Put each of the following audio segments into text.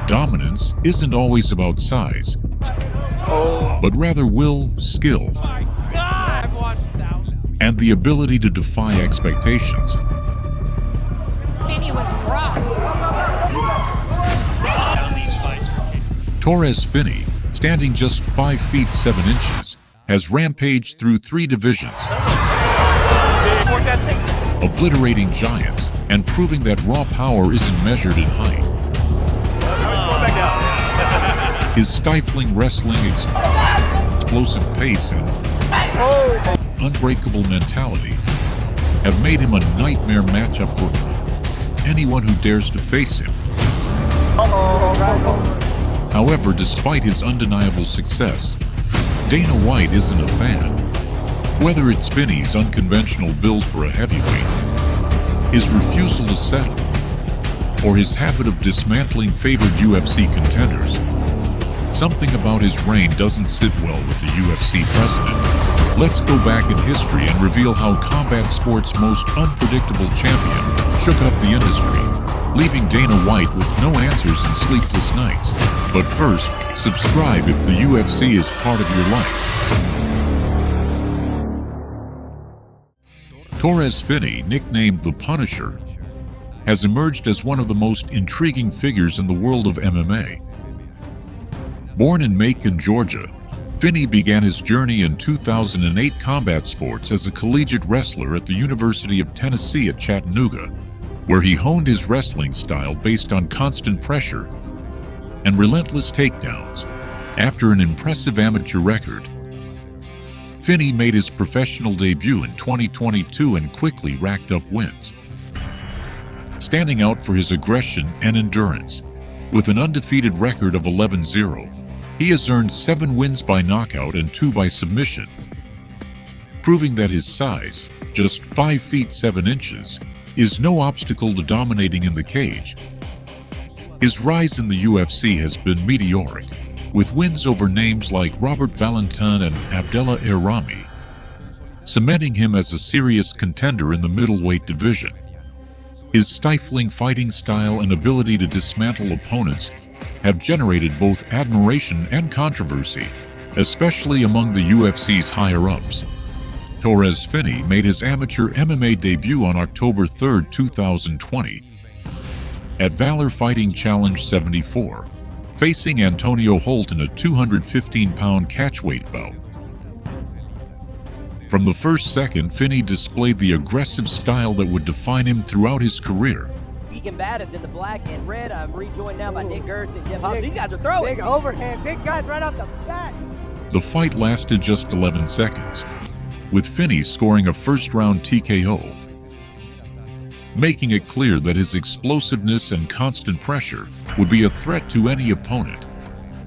Dominance isn't always about size, but rather will, skill, and the ability to defy expectations. Finney was rocked. Torrez Finney, standing just 5 feet 7 inches, has rampaged through 3 divisions, obliterating giants and proving that raw power isn't measured in height. His stifling wrestling, explosive pace, and unbreakable mentality have made him a nightmare matchup for anyone who dares to face him. However, despite his undeniable success, Dana White isn't a fan. Whether it's Finney's unconventional build for a heavyweight, his refusal to settle, or his habit of dismantling favored UFC contenders, something about his reign doesn't sit well with the UFC president. Let's go back in history and reveal how combat sports' most unpredictable champion shook up the industry, leaving Dana White with no answers and sleepless nights. But first, subscribe if the UFC is part of your life. Torrez Finney, nicknamed the Punisher, has emerged as one of the most intriguing figures in the world of MMA. Born in Macon, Georgia, Finney began his journey in 2008 combat sports as a collegiate wrestler at the University of Tennessee at Chattanooga, where he honed his wrestling style based on constant pressure and relentless takedowns. After an impressive amateur record, Finney made his professional debut in 2022 and quickly racked up wins, standing out for his aggression and endurance. With an undefeated record of 11-0, he has earned 7 wins by knockout and 2 by submission, proving that his size, just 5 feet 7 inches, is no obstacle to dominating in the cage. His rise in the UFC has been meteoric, with wins over names like Robert Valentin and Abdullah Errami, cementing him as a serious contender in the middleweight division. His stifling fighting style and ability to dismantle opponents have generated both admiration and controversy, especially among the UFC's higher-ups. Torrez Finney made his amateur MMA debut on October 3, 2020, at Valor Fighting Challenge 74, facing Antonio Holt in a 215-pound catchweight bout. From the first second, Finney displayed the aggressive style that would define him throughout his career. Combatives in the black and red. I'm rejoined now by Nick Gertz and Jeff Hobbs. These guys are throwing. Big overhand, big guys right off the bat. The fight lasted just 11 seconds, with Finney scoring a first-round TKO, making it clear that his explosiveness and constant pressure would be a threat to any opponent.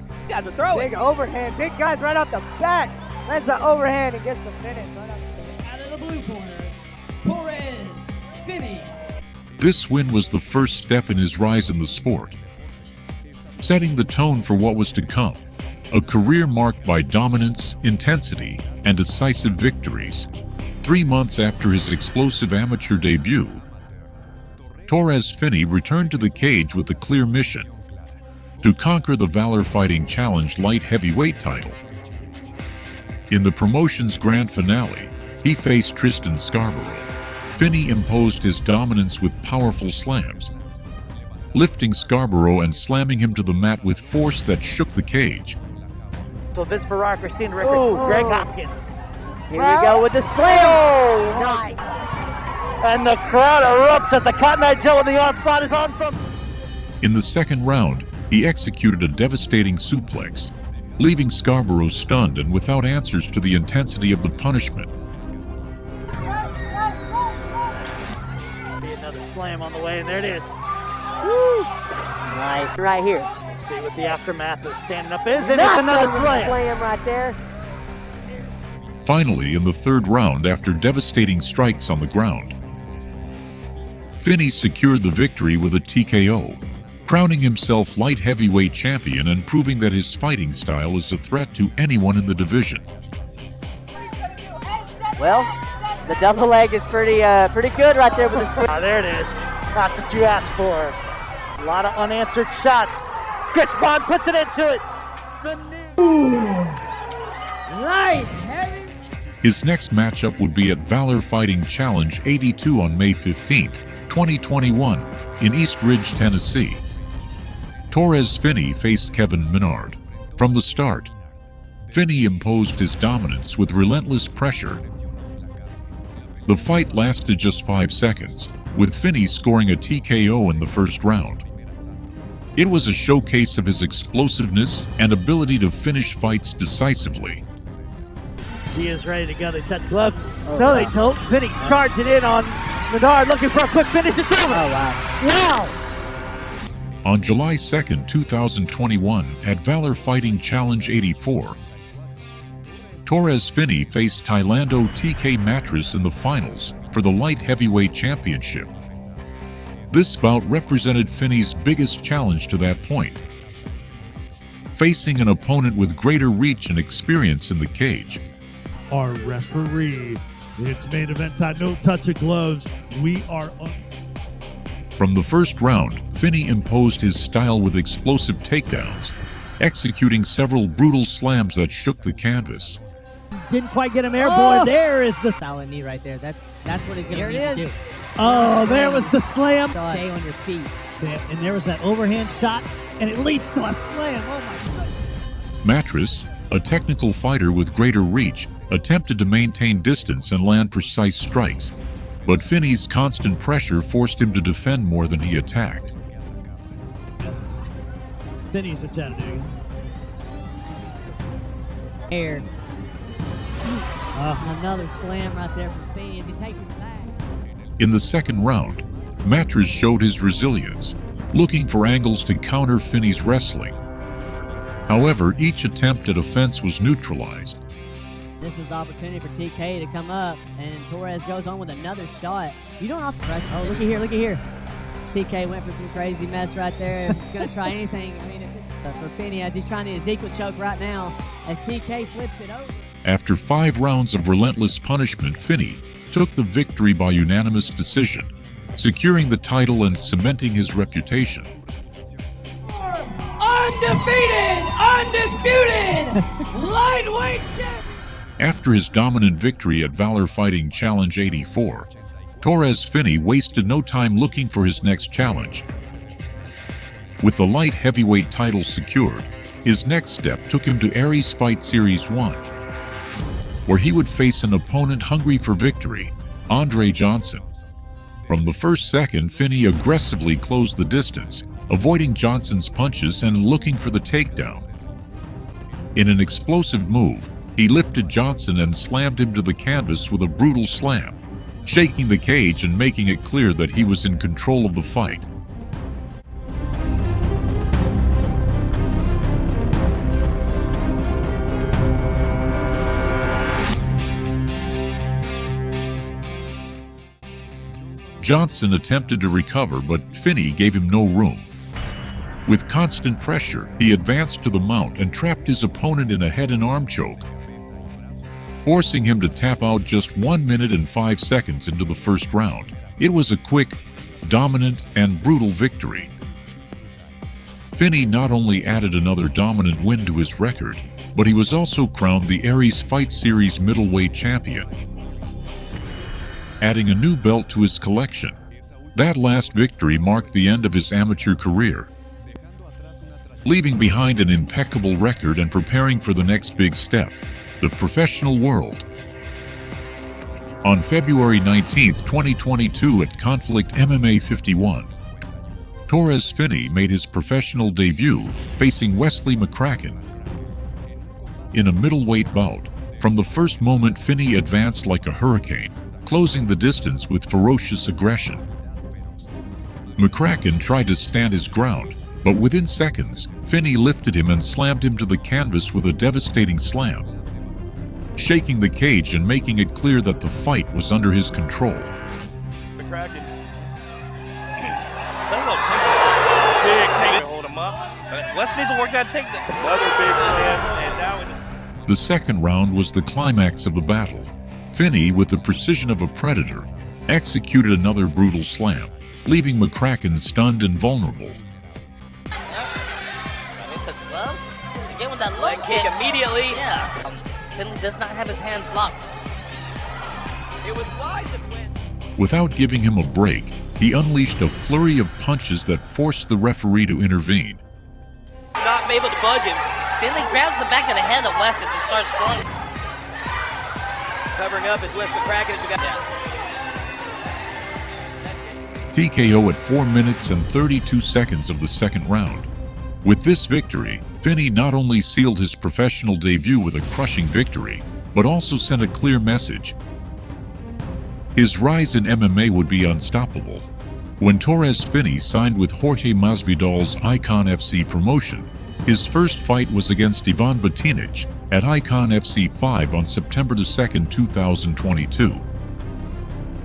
These guys are throwing. Big overhand, big guys right off the bat. That's the overhand and gets the finish right off the bat. Out of the blue corner, Torrez Finney. This win was the first step in his rise in the sport, setting the tone for what was to come, a career marked by dominance, intensity, and decisive victories. 3 months after his explosive amateur debut, Torrez Finney returned to the cage with a clear mission: to conquer the Valor Fighting Challenge light heavyweight title. In the promotion's grand finale, he faced Tristan Scarborough. Finney imposed his dominance with powerful slams, lifting Scarborough and slamming him to the mat with force that shook the cage. So Vince Ferrara, Christine Ricker, Greg Hopkins. Here we go with the slam. Nice. And the crowd erupts at the Cotton Eye Joe, and the onslaught is on from... In the second round, he executed a devastating suplex, leaving Scarborough stunned and without answers to the intensity of the punishment. Another slam on the way, and there it is. Woo. Nice. Right here. Let's see what the aftermath of standing up is. And it's another slam right there. Finally, in the third round, after devastating strikes on the ground, Finney secured the victory with a TKO, crowning himself light heavyweight champion and proving that his fighting style is a threat to anyone in the division. Well, the double leg is pretty good right there with the swing. There it is. That's what you asked for. A lot of unanswered shots. Chris Bond puts it into it. Light heavy. His next matchup would be at Valor Fighting Challenge 82 on May 15, 2021, in East Ridge, Tennessee. Torrez Finney faced Kevin Menard. From the start, Finney imposed his dominance with relentless pressure. The fight lasted just 5 seconds, with Finney scoring a TKO in the first round. It was a showcase of his explosiveness and ability to finish fights decisively. He is ready to go. They touch gloves. No, they don't. Finney charging in on Menard, looking for a quick finish. It's over. Oh, wow. Wow. On July 2, 2021, at Valor Fighting Challenge 84, Torrez Finney faced Thailand TK Mattress in the finals for the light heavyweight championship. This bout represented Finney's biggest challenge to that point, facing an opponent with greater reach and experience in the cage. Our referee. It's main event time, no touch of gloves. We are up. From the first round, Finney imposed his style with explosive takedowns, executing several brutal slams that shook the canvas. Didn't quite get him airborne. Oh. There is the... Solid knee right there. That's what he's going to Here need it to is. do. Oh, there was the slam. Stay on your feet. And there was that overhand shot, and it leads to a slam. Oh, my God. Mattress, a technical fighter with greater reach, attempted to maintain distance and land precise strikes, but Finney's constant pressure forced him to defend more than he attacked. Finney's a Chattanooga. Air. Another slam right there from Finney as he takes his back. In the second round, Mattress showed his resilience, looking for angles to counter Finney's wrestling. However, each attempt at offense was neutralized. This is the opportunity for TK to come up, and Torrez goes on with another shot. You don't have to press. Oh, look at here. TK went for some crazy mess right there. He's going to try anything. I mean, if it's for Finney as he's trying to Ezekiel choke right now as TK flips it over. After 5 rounds of relentless punishment, Finney took the victory by unanimous decision, securing the title and cementing his reputation. Undefeated, undisputed, lightweight champion. After his dominant victory at Valor Fighting Challenge 84, Torrez Finney wasted no time looking for his next challenge. With the light heavyweight title secured, his next step took him to Aries Fight Series 1, where he would face an opponent hungry for victory, Andre Johnson. From the first second, Finney aggressively closed the distance, avoiding Johnson's punches and looking for the takedown. In an explosive move, he lifted Johnson and slammed him to the canvas with a brutal slam, shaking the cage and making it clear that he was in control of the fight. Johnson attempted to recover, but Finney gave him no room. With constant pressure, he advanced to the mount and trapped his opponent in a head and arm choke, forcing him to tap out just 1 minute and 5 seconds into the first round. It was a quick, dominant, and brutal victory. Finney not only added another dominant win to his record, but he was also crowned the Aries Fight Series middleweight champion, adding a new belt to his collection. That last victory marked the end of his amateur career, leaving behind an impeccable record and preparing for the next big step, the professional world. On February 19, 2022 at Conflict MMA 51, Torrez Finney made his professional debut facing Wesley McCracken. In a middleweight bout, from the first moment Finney advanced like a hurricane, closing the distance with ferocious aggression. McCracken tried to stand his ground, but within seconds, Finney lifted him and slammed him to the canvas with a devastating slam, shaking the cage and making it clear that the fight was under his control. McCracken. Big take. Hold him up. Wes needs to work that takedown. Another big slam, and now it is. The second round was the climax of the battle. Finney, with the precision of a predator, executed another brutal slam, leaving McCracken stunned and vulnerable. hit with that leg kick immediately. Yeah. Finley does not have his hands locked. It was wise of West. Without giving him a break, he unleashed a flurry of punches that forced the referee to intervene. Not able to budge him. Finley grabs the back of the head of West and just starts throwing. Covering up as West McCracken as we got down. TKO at 4 minutes and 32 seconds of the second round. With this victory, Finney not only sealed his professional debut with a crushing victory, but also sent a clear message. His rise in MMA would be unstoppable. When Torrez Finney signed with Jorge Masvidal's Icon FC promotion, his first fight was against Ivan Batinic at Icon FC 5 on September 2, 2022.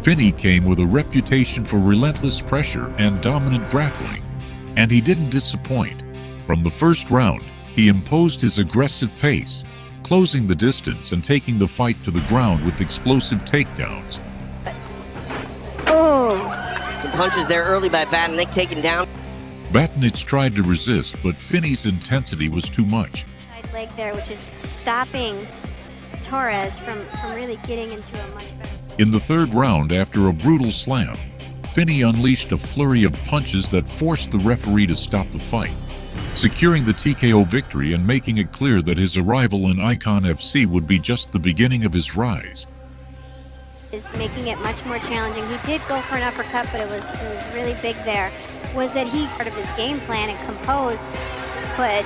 Finney came with a reputation for relentless pressure and dominant grappling, and he didn't disappoint. From the first round, he imposed his aggressive pace, closing the distance and taking the fight to the ground with explosive takedowns. Some punches there early by Batinic, taken down. Batinic tried to resist, but Finney's intensity was too much. Side leg there, which is stopping Torrez from really getting into a much better... In the third round, after a brutal slam, Finney unleashed a flurry of punches that forced the referee to stop the fight, securing the TKO victory and making it clear that his arrival in Icon FC would be just the beginning of his rise. Is making it much more challenging. He did go for an uppercut, but it was really big there. Was that he part of his game plan and composed, but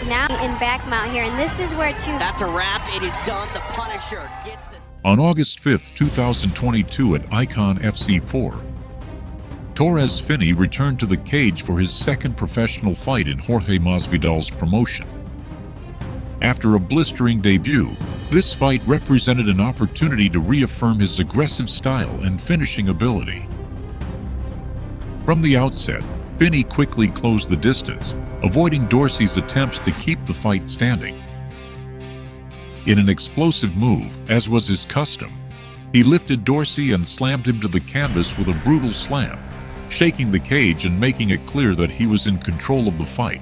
now in back mount here, and this is where That's a wrap. It is done. The Punisher gets this. On August 5, 2022 at Icon FC 4, Torrez Finney returned to the cage for his second professional fight in Jorge Masvidal's promotion. After a blistering debut, this fight represented an opportunity to reaffirm his aggressive style and finishing ability. From the outset, Finney quickly closed the distance, avoiding Dorsey's attempts to keep the fight standing. In an explosive move, as was his custom, he lifted Dorsey and slammed him to the canvas with a brutal slam, shaking the cage and making it clear that he was in control of the fight.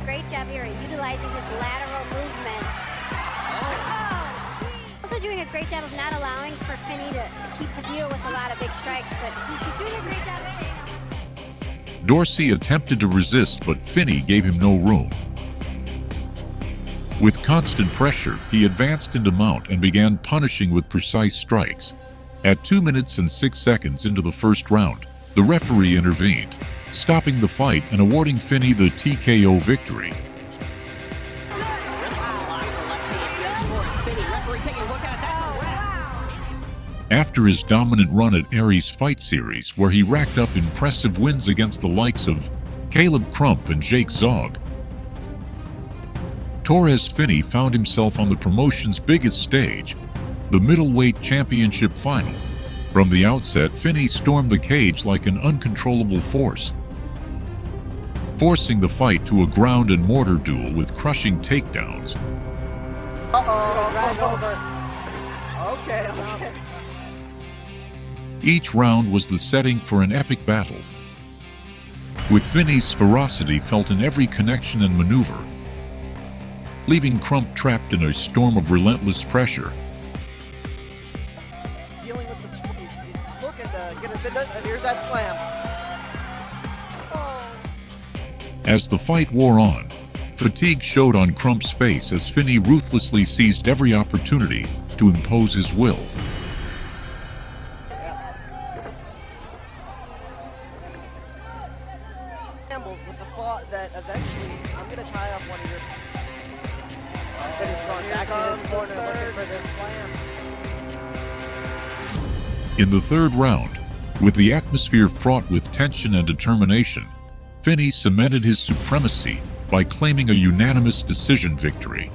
great job here at utilizing his lateral movement. Also doing a great job of not allowing for Finney to keep the deal with a lot of big strikes, but he's doing a great job of staying on. Dorsey attempted to resist, but Finney gave him no room. With constant pressure, he advanced into mount and began punishing with precise strikes. At 2 minutes and 6 seconds into the first round, the referee intervened, stopping the fight and awarding Finney the TKO victory. After his dominant run at Aries Fight Series, where he racked up impressive wins against the likes of Caleb Crump and Jake Zog, Torrez Finney found himself on the promotion's biggest stage, the middleweight championship final. From the outset, Finney stormed the cage like an uncontrollable force, forcing the fight to a ground and mortar duel with crushing takedowns. Okay. Each round was the setting for an epic battle, with Finney's ferocity felt in every connection and maneuver, leaving Crump trapped in a storm of relentless pressure. Dealing with the squeeze. Looking to get a bit. Here's that slam. As the fight wore on, fatigue showed on Crump's face as Finney ruthlessly seized every opportunity to impose his will. With the thought that eventually I'm going to tie up one of your. But he's going back to his corner looking for this slam. In the third round, with the atmosphere fraught with tension and determination, Finney cemented his supremacy by claiming a unanimous decision victory.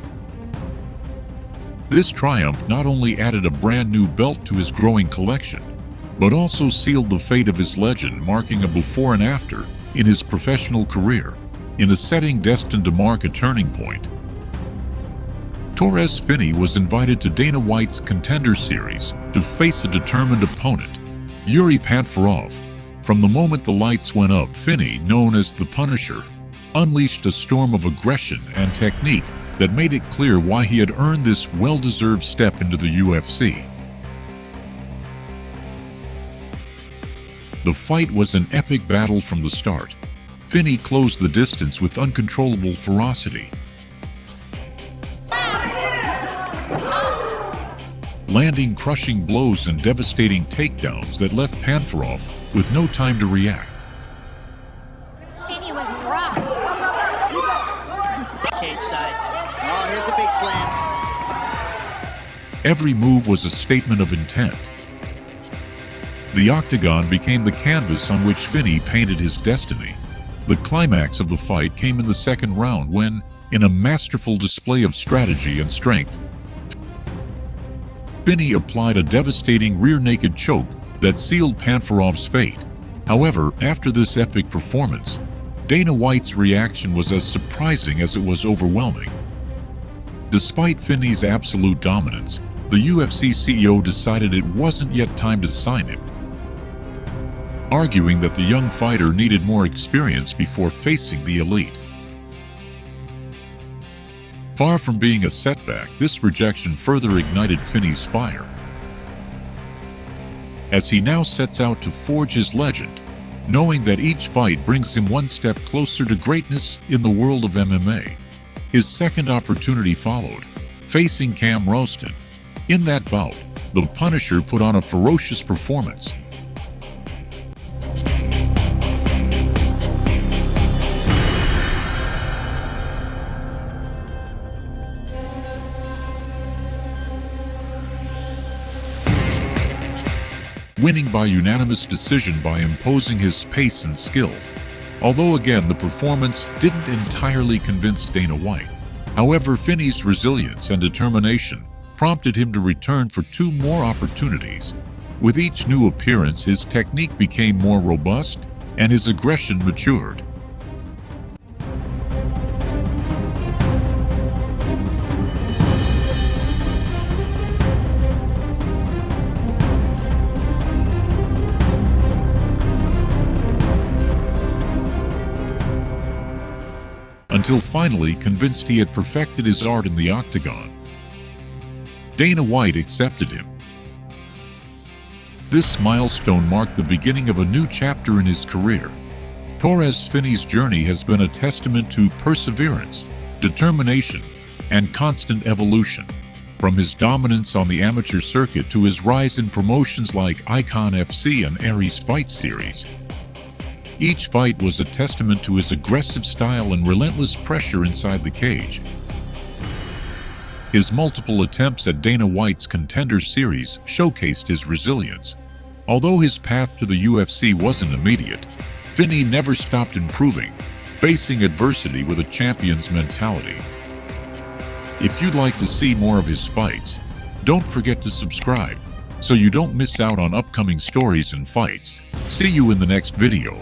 This triumph not only added a brand new belt to his growing collection, but also sealed the fate of his legend, marking a before and after in his professional career, in a setting destined to mark a turning point. Torrez Finney was invited to Dana White's Contender Series to face a determined opponent, Yuri Pantvarov. From the moment the lights went up, Finney, known as the Punisher, unleashed a storm of aggression and technique that made it clear why he had earned this well-deserved step into the UFC. The fight was an epic battle from the start. Finney closed the distance with uncontrollable ferocity, landing crushing blows and devastating takedowns that left Panfarov with no time to react. Finney was rocked. Cage side. Oh, here's a big slam. Every move was a statement of intent. The octagon became the canvas on which Finney painted his destiny. The climax of the fight came in the second round when, in a masterful display of strategy and strength, Finney applied a devastating rear-naked choke that sealed Panfarov's fate. However, after this epic performance, Dana White's reaction was as surprising as it was overwhelming. Despite Finney's absolute dominance, the UFC CEO decided it wasn't yet time to sign him, arguing that the young fighter needed more experience before facing the elite. Far from being a setback, this rejection further ignited Finney's fire. As he now sets out to forge his legend, knowing that each fight brings him one step closer to greatness in the world of MMA. His second opportunity followed, facing Cam Roston. In that bout, the Punisher put on a ferocious performance. Winning by unanimous decision by imposing his pace and skill. Although again, the performance didn't entirely convince Dana White. However, Finney's resilience and determination prompted him to return for 2 more opportunities. With each new appearance, his technique became more robust and his aggression matured. Until finally convinced he had perfected his art in the octagon, Dana White accepted him. This milestone marked the beginning of a new chapter in his career. Torrez Finney's journey has been a testament to perseverance, determination, and constant evolution. From his dominance on the amateur circuit to his rise in promotions like Icon FC and Aries Fight Series, each fight was a testament to his aggressive style and relentless pressure inside the cage. His multiple attempts at Dana White's Contender Series showcased his resilience. Although his path to the UFC wasn't immediate, Finney never stopped improving, facing adversity with a champion's mentality. If you'd like to see more of his fights, don't forget to subscribe so you don't miss out on upcoming stories and fights. See you in the next video.